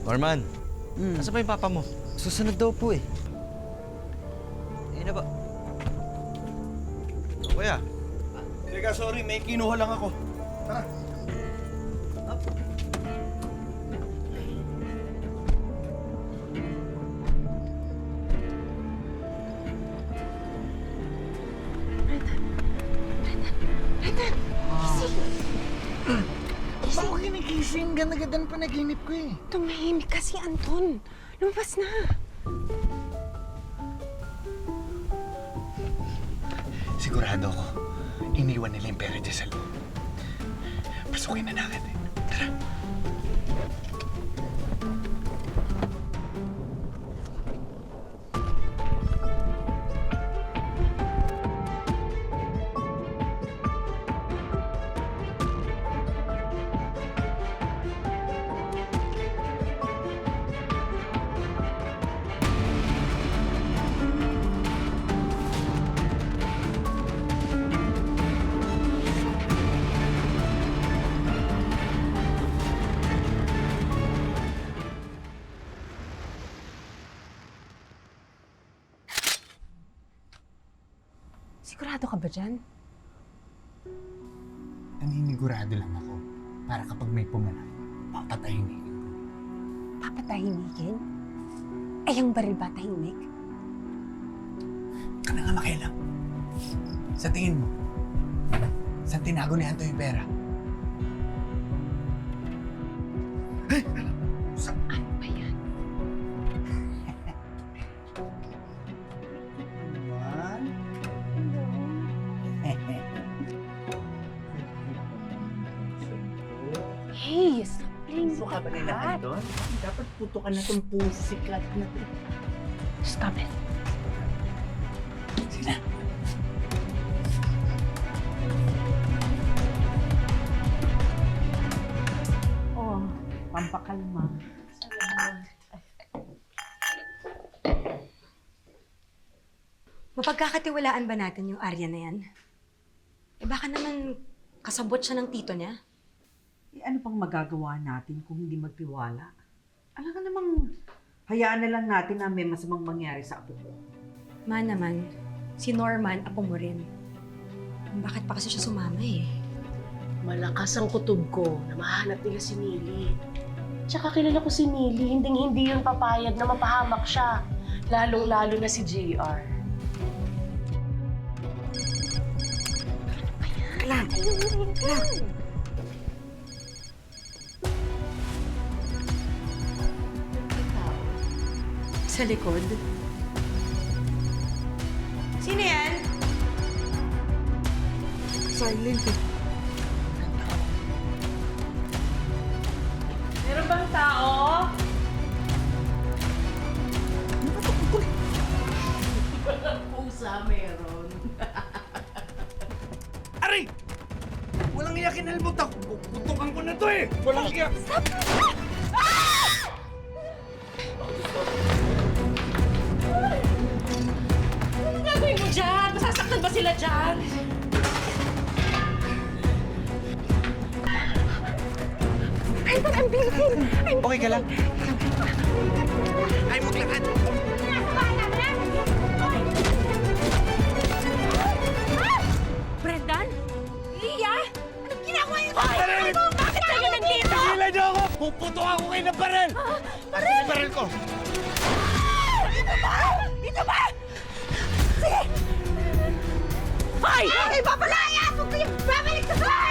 Norman, nasa ba yung papa mo? Susunod daw po eh. Ayun na ba? Kuya. Teka, sorry. May kinuha lang ako. Tara. Bakit ko kinigising? Ganda-ganda ng panaginip ko eh. Tumahimik kasi, Anton. Lumabas na. Sigurado ako, iniwan nila yung pera dyan sa loob. Pasukin na natin eh. Tara. Sigurado ka ba dyan? Naninigurado lang ako para kapag may pumanap, papatahimikin ko. Papatahimikin? Eh, ang baril ba tahimik? Ka na nga makialam. Sa tingin mo, saan tinago ni Anto yung pera? Ano ba yan? Hey, stop playing Puso ka ba nila, that. Anton? Dapat putukan na itong pusikat na ito. Stop it. Sige na. Oh, pampakalma. Mapagkakatiwalaan ba natin yung Arya na yan? Eh baka naman kasabot siya ng tito niya? Eh, ano pang magagawa natin kung hindi magtiwala? Alam ka namang, hayaan na lang natin na may masamang mangyari sa apo ko. Ma naman, si Norman, apo mo rin. Bakit pa kasi siya sumama eh? Malakas ang kutob ko na mahanap nila si Nili. Tsaka kilala ko si Nili, hindi yun papayag na mapahamak siya. Lalong-lalo na si JR. Sa likod? Sino yan? Silent eh. Meron bang tao? Pusa meron. Aray! Walang iyakin almot ako. Putukan ko na to eh. Walang iyak. Ano gagawin mo dyan? Masasaktan ba sila dyan? Okay ka lang? Ay, maglakad. Brendan? Lia? Anong ginagawa niyo? Baril! Bakit kayo nandito? Tigilan niyo ako! Puputukan ko kayo ng baril! Baril? Baril ko! Ito ba? Ito ba? Sige! Hoy! Ay, papalaya! Huwag kayo babalik sa bahay!